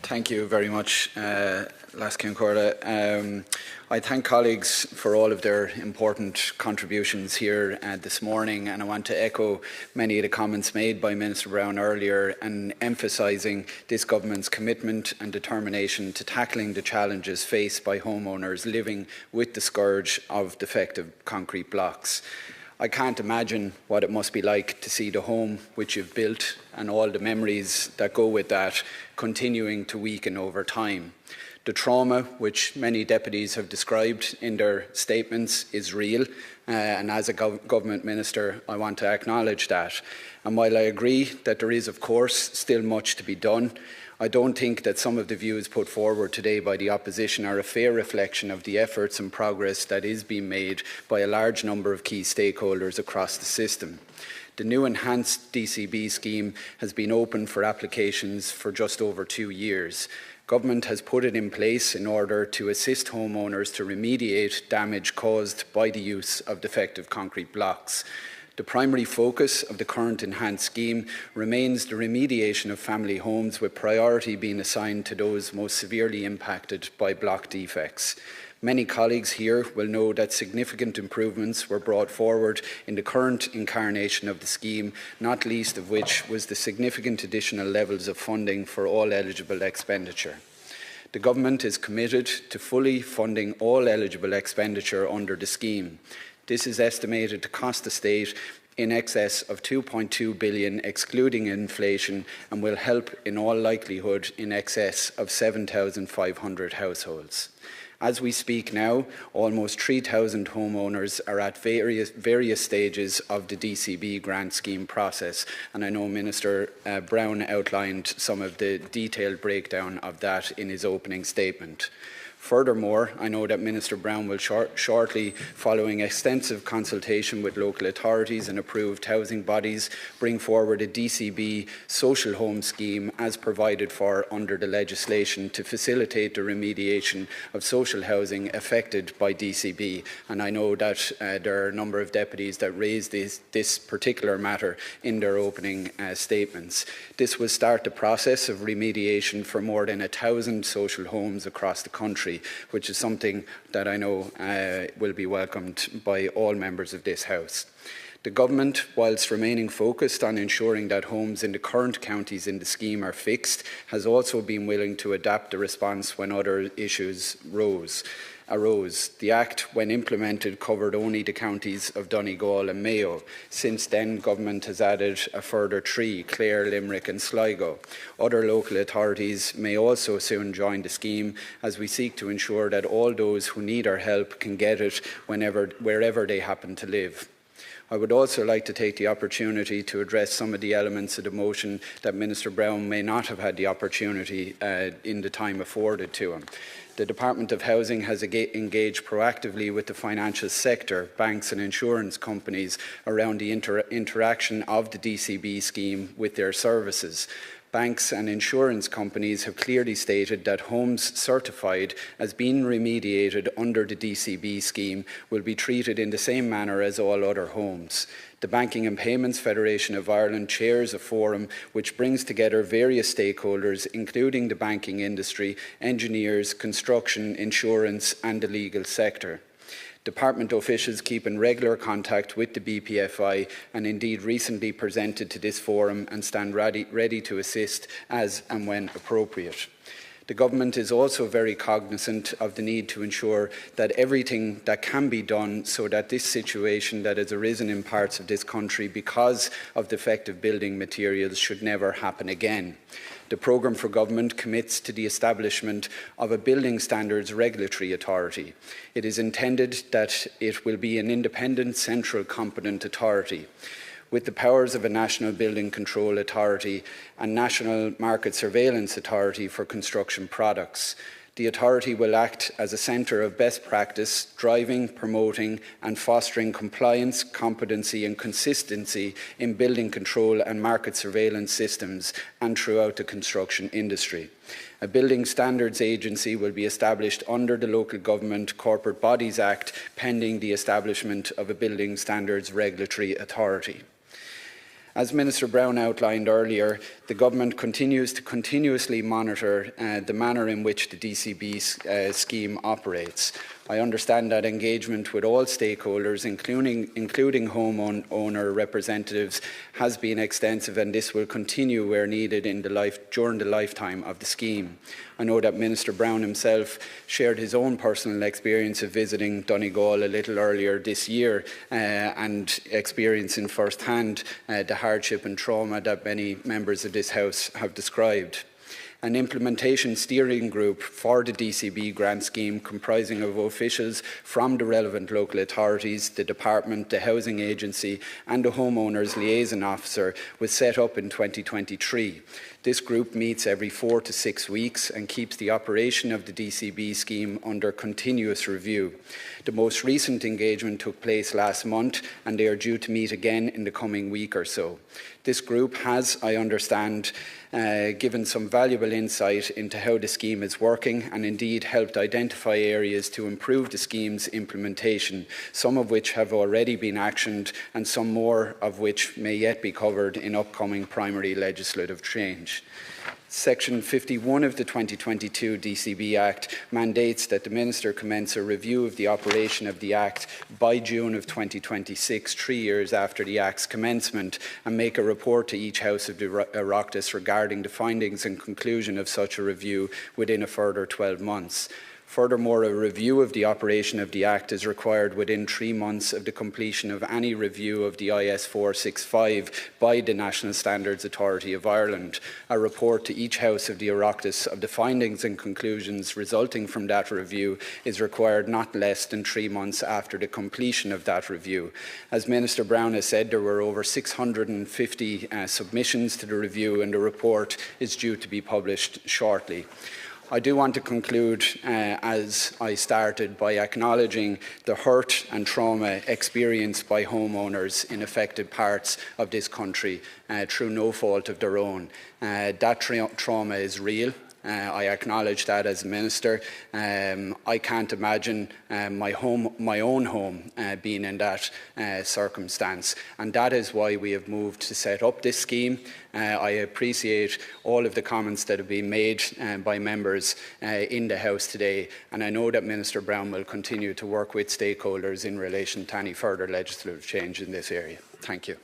Thank you very much, Laskin Corda. I thank colleagues for all of their important contributions here this morning, and I want to echo many of the comments made by Minister Brown earlier and emphasising this government's commitment and determination to tackling the challenges faced by homeowners living with the scourge of defective concrete blocks. I can't imagine what it must be like to see the home which you've built and all the memories that go with that continuing to weaken over time. The trauma, which many deputies have described in their statements, is real, and as a government minister, I want to acknowledge that. And while I agree that there is, of course, still much to be done, I don't think that some of the views put forward today by the opposition are a fair reflection of the efforts and progress that is being made by a large number of key stakeholders across the system. The new enhanced DCB scheme has been open for applications for just over 2 years. Government has put it in place in order to assist homeowners to remediate damage caused by the use of defective concrete blocks. The primary focus of the current enhanced scheme remains the remediation of family homes, with priority being assigned to those most severely impacted by block defects. Many colleagues here will know that significant improvements were brought forward in the current incarnation of the scheme, not least of which was the significant additional levels of funding for all eligible expenditure. The Government is committed to fully funding all eligible expenditure under the scheme. This is estimated to cost the state in excess of $2.2 billion excluding inflation, and will help in all likelihood in excess of 7,500 households. As we speak now, almost 3,000 homeowners are at various stages of the DCB grant scheme process, and I know Minister Brown outlined some of the detailed breakdown of that in his opening statement. Furthermore, I know that Minister Brown will shortly, following extensive consultation with local authorities and approved housing bodies, bring forward a DCB social home scheme as provided for under the legislation to facilitate the remediation of social housing affected by DCB. And I know that there are a number of deputies that raised this particular matter in their opening statements. This will start the process of remediation for more than 1,000 social homes across the country, which is something that I know will be welcomed by all members of this House. The Government, whilst remaining focused on ensuring that homes in the current counties in the scheme are fixed, has also been willing to adapt the response when other issues arose. The Act, when implemented, covered only the counties of Donegal and Mayo. Since then, Government has added a further 3, Clare, Limerick and Sligo. Other local authorities may also soon join the scheme, as we seek to ensure that all those who need our help can get it wherever they happen to live. I would also like to take the opportunity to address some of the elements of the motion that Minister Brown may not have had the opportunity in the time afforded to him. The Department of Housing has engaged proactively with the financial sector, banks and insurance companies around the interaction of the DCB scheme with their services. Banks and insurance companies have clearly stated that homes certified as being remediated under the DCB scheme will be treated in the same manner as all other homes. The Banking and Payments Federation of Ireland chairs a forum which brings together various stakeholders, including the banking industry, engineers, construction, insurance and the legal sector. Department officials keep in regular contact with the BPFI and indeed recently presented to this forum and stand ready to assist as and when appropriate. The Government is also very cognizant of the need to ensure that everything that can be done so that this situation that has arisen in parts of this country because of defective building materials should never happen again. The programme for Government commits to the establishment of a Building Standards Regulatory Authority. It is intended that it will be an independent, central, competent authority with the powers of a National Building Control Authority and National Market Surveillance Authority for construction products. The authority will act as a centre of best practice, driving, promoting and fostering compliance, competency and consistency in building control and market surveillance systems and throughout the construction industry. A Building Standards Agency will be established under the Local Government Corporate Bodies Act, pending the establishment of a Building Standards Regulatory Authority. As Minister Brown outlined earlier, the Government continues to continuously monitor the manner in which the DCB scheme operates. I understand that engagement with all stakeholders, including homeowner representatives, has been extensive, and this will continue where needed during the lifetime of the scheme. I know that Minister Brown himself shared his own personal experience of visiting Donegal a little earlier this year and experiencing firsthand the hardship and trauma that many members of this House have described. An implementation steering group for the DCB grant scheme, comprising of officials from the relevant local authorities, the department, the housing agency and the homeowners liaison officer, was set up in 2023. This group meets every 4 to 6 weeks and keeps the operation of the DCB scheme under continuous review. The most recent engagement took place last month, and they are due to meet again in the coming week or so. This group has, I understand, given some valuable insight into how the scheme is working, and indeed helped identify areas to improve the scheme's implementation, some of which have already been actioned and some more of which may yet be covered in upcoming primary legislative change. Section 51 of the 2022 DCB Act mandates that the Minister commence a review of the operation of the Act by June of 2026, 3 years after the Act's commencement, and make a report to each House of the Oireachtas regarding the findings and conclusion of such a review within a further 12 months. Furthermore, a review of the operation of the Act is required within 3 months of the completion of any review of the IS 465 by the National Standards Authority of Ireland. A report to each House of the Oireachtas of the findings and conclusions resulting from that review is required not less than 3 months after the completion of that review. As Minister Brown has said, there were over 650 submissions to the review, and the report is due to be published shortly. I do want to conclude, as I started, by acknowledging the hurt and trauma experienced by homeowners in affected parts of this country through no fault of their own. That trauma is real. I acknowledge that as a minister. I can't imagine my own home being in that circumstance, and that is why we have moved to set up this scheme. I appreciate all of the comments that have been made by members in the House today, and I know that Minister Brown will continue to work with stakeholders in relation to any further legislative change in this area. Thank you.